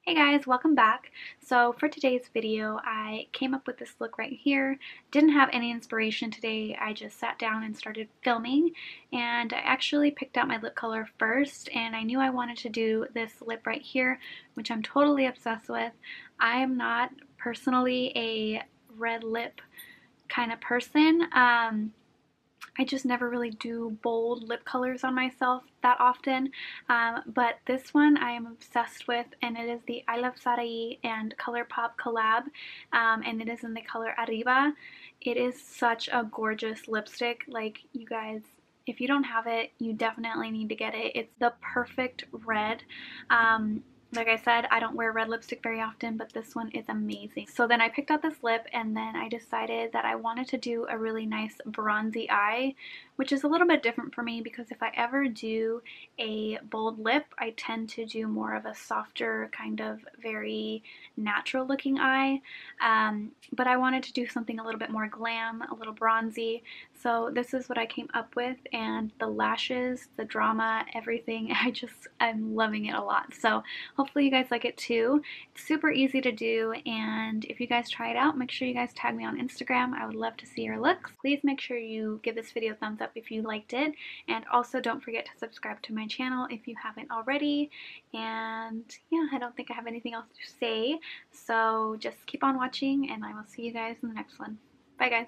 Hey guys, welcome back. So for today's video, I came up with this look right here. Didn't have any inspiration today. I just sat down and started filming, and I actually picked out my lip color first, and I knew I wanted to do this lip right here, which I'm totally obsessed with. I am not personally a red lip kind of person. I just never really do bold lip colors on myself that often, but this one I am obsessed with, and it is the iluvsarahii and Colourpop collab, and it is in the color Arriba. It is such a gorgeous lipstick. Like, you guys, if you don't have it, you definitely need to get it. It's the perfect red. Like I said, I don't wear red lipstick very often, but this one is amazing. So then I picked out this lip, and then I decided that I wanted to do a really nice bronzy eye, which is a little bit different for me because if I ever do a bold lip, I tend to do more of a softer, kind of very natural looking eye. But I wanted to do something a little bit more glam, a little bronzy. So this is what I came up with, and the lashes, the drama, everything, I'm loving it a lot. So hopefully you guys like it too. It's super easy to do, and if you guys try it out, make sure you guys tag me on Instagram. I would love to see your looks. Please make sure you give this video a thumbs up if you liked it, and also don't forget to subscribe to my channel if you haven't already. And yeah, I don't think I have anything else to say, so just keep on watching, and I will see you guys in the next one. Bye guys.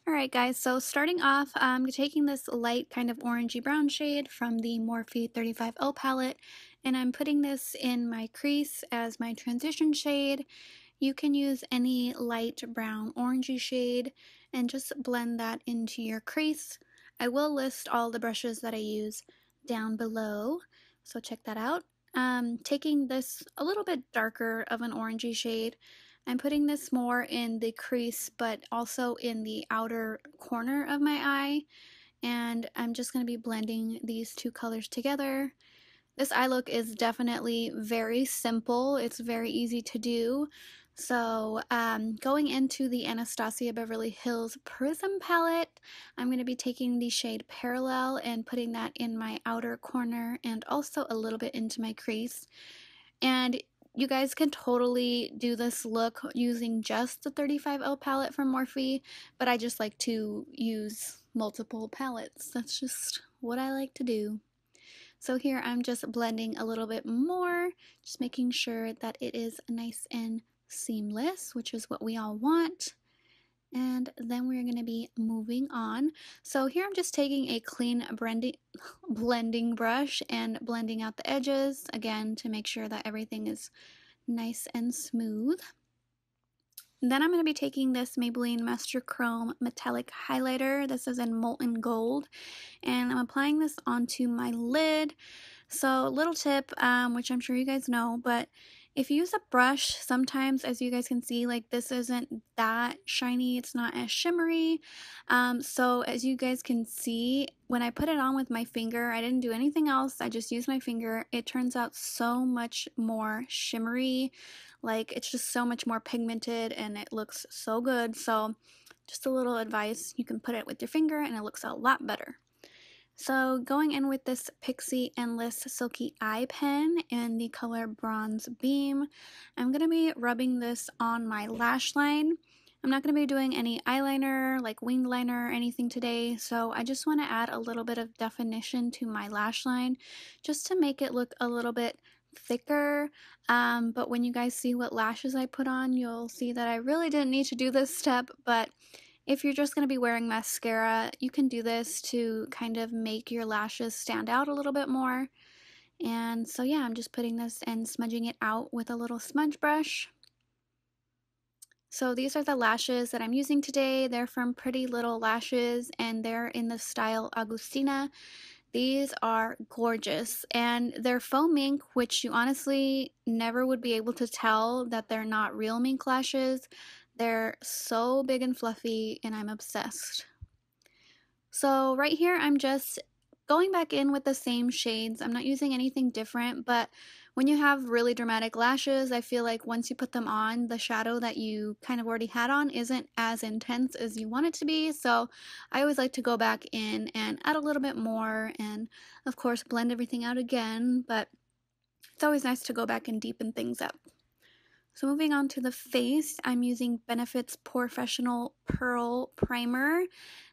Alright guys, so starting off, I'm taking this light kind of orangey brown shade from the Morphe 35L palette, and I'm putting this in my crease as my transition shade. You can use any light brown orangey shade and just blend that into your crease. I will list all the brushes that I use down below, so check that out. Taking this a little bit darker of an orangey shade, I'm putting this more in the crease but also in the outer corner of my eye, and I'm just going to be blending these two colors together. This eye look is definitely very simple. It's very easy to do. So going into the Anastasia Beverly Hills Prism palette, I'm going to be taking the shade Parallel and putting that in my outer corner and also a little bit into my crease. And you guys can totally do this look using just the 35L palette from Morphe, but I just like to use multiple palettes. That's just what I like to do. So here I'm just blending a little bit more, just making sure that it is nice and seamless, which is what we all want. And then we're going to be moving on. So here I'm just taking a clean blending brush and blending out the edges, again, to make sure that everything is nice and smooth. Then I'm going to be taking this Maybelline Master Chrome Metallic Highlighter. This is in Molten Gold, and I'm applying this onto my lid. So little tip, which I'm sure you guys know, but if you use a brush, sometimes, as you guys can see, like this isn't that shiny, it's not as shimmery. So as you guys can see, when I put it on with my finger, I didn't do anything else, I just used my finger. It turns out so much more shimmery, like it's just so much more pigmented and it looks so good. So just a little advice, you can put it with your finger and it looks a lot better. So going in with this Pixie Endless Silky Eye Pen in the color Bronze Beam, I'm going to be rubbing this on my lash line. I'm not going to be doing any eyeliner, like winged liner or anything today, so I just want to add a little bit of definition to my lash line just to make it look a little bit thicker. But when you guys see what lashes I put on, you'll see that I really didn't need to do this step, but if you're just going to be wearing mascara, you can do this to kind of make your lashes stand out a little bit more. And so yeah, I'm just putting this and smudging it out with a little smudge brush. So these are the lashes that I'm using today. They're from Pretty Little Lashes and they're in the style Augustina. These are gorgeous and they're faux mink, which you honestly never would be able to tell that they're not real mink lashes. They're so big and fluffy and I'm obsessed. So right here I'm just going back in with the same shades. I'm not using anything different, but when you have really dramatic lashes, I feel like once you put them on, the shadow that you kind of already had on isn't as intense as you want it to be. So I always like to go back in and add a little bit more and of course blend everything out again, but it's always nice to go back and deepen things up. So moving on to the face, I'm using Benefit's Porefessional Pearl Primer.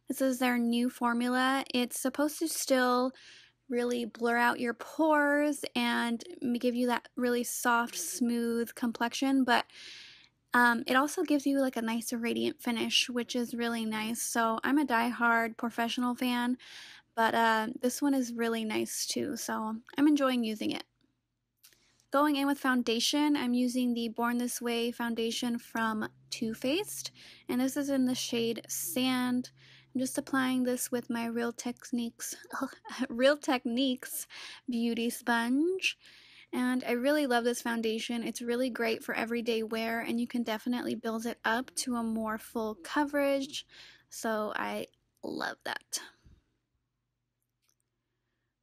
This is their new formula. It's supposed to still really blur out your pores and give you that really soft, smooth complexion, but it also gives you like a nice radiant finish, which is really nice. So I'm a die-hard Porefessional fan, but this one is really nice too, so I'm enjoying using it. Going in with foundation, I'm using the Born This Way foundation from Too Faced, and this is in the shade Sand. I'm just applying this with my Real Techniques Beauty Sponge, and I really love this foundation. It's really great for everyday wear, and you can definitely build it up to a more full coverage, so I love that.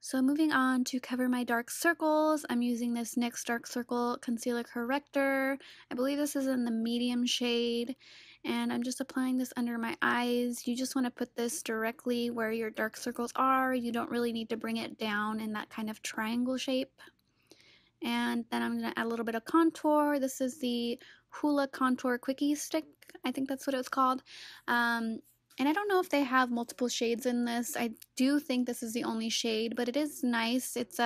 So moving on to cover my dark circles, I'm using this NYX Dark Circle Concealer Corrector. I believe this is in the medium shade, and I'm just applying this under my eyes. You just want to put this directly where your dark circles are. You don't really need to bring it down in that kind of triangle shape. And then I'm going to add a little bit of contour. This is the Hoola Contour Quickie Stick. I think that's what it was called. And I don't know if they have multiple shades in this. I do think this is the only shade, but it is nice. It's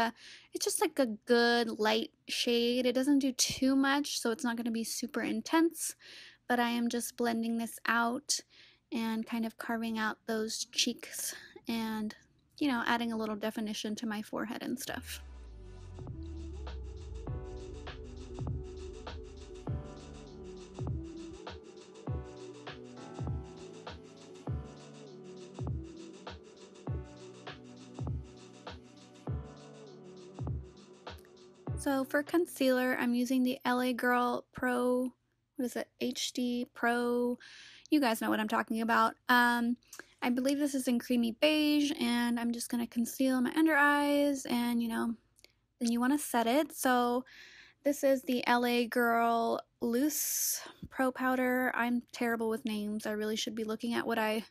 just like a good light shade. It doesn't do too much, so it's not going to be super intense, but I am just blending this out and kind of carving out those cheeks and, you know, adding a little definition to my forehead and stuff. So for concealer, I'm using the LA Girl Pro, what is it, HD Pro, you guys know what I'm talking about. I believe this is in Creamy Beige, and I'm just going to conceal my under eyes, and you know, then you want to set it. So this is the LA Girl Loose Pro Powder. I'm terrible with names. I really should be looking at what I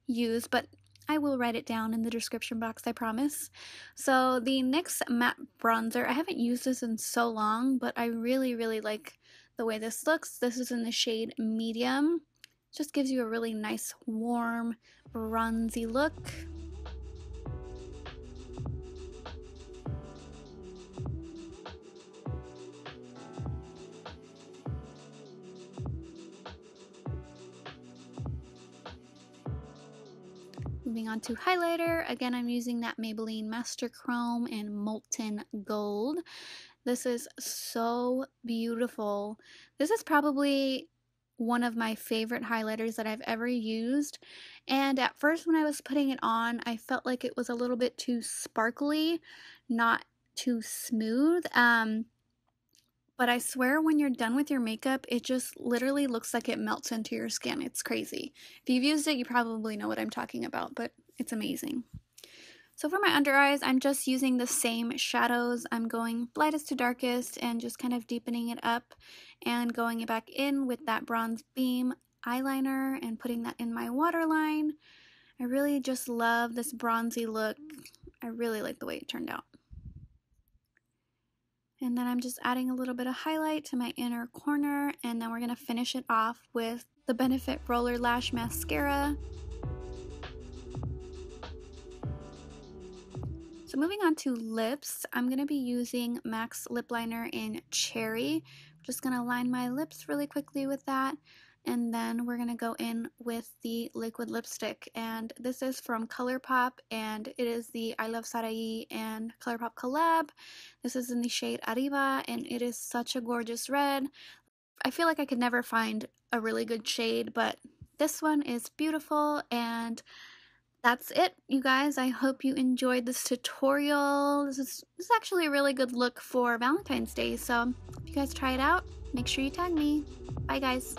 use, but I will write it down in the description box, I promise. So the NYX Matte Bronzer, I haven't used this in so long, but I really, really like the way this looks. This is in the shade Medium. Just gives you a really nice, warm, bronzy look. Moving on to highlighter, again I'm using that Maybelline Master Chrome in Molten Gold. This is so beautiful. This is probably one of my favorite highlighters that I've ever used, and at first when I was putting it on I felt like it was a little bit too sparkly, not too smooth. But I swear when you're done with your makeup, it just literally looks like it melts into your skin. It's crazy. If you've used it, you probably know what I'm talking about, but it's amazing. So for my under eyes, I'm just using the same shadows. I'm going lightest to darkest and just kind of deepening it up and going back in with that Bronze Beam eyeliner and putting that in my waterline. I really just love this bronzy look. I really like the way it turned out. And then I'm just adding a little bit of highlight to my inner corner, and then we're going to finish it off with the Benefit Roller Lash Mascara. So moving on to lips, I'm going to be using MAC's lip liner in Cherry. I'm just going to line my lips really quickly with that. And then we're going to go in with the liquid lipstick, and this is from Colourpop, and it is the iluvsarahii and Colourpop collab. This is in the shade Arriba, and it is such a gorgeous red. I feel like I could never find a really good shade, but this one is beautiful. And that's it, you guys. I hope you enjoyed this tutorial. This is actually a really good look for Valentine's Day, so if you guys try it out, make sure you tag me. Bye, guys.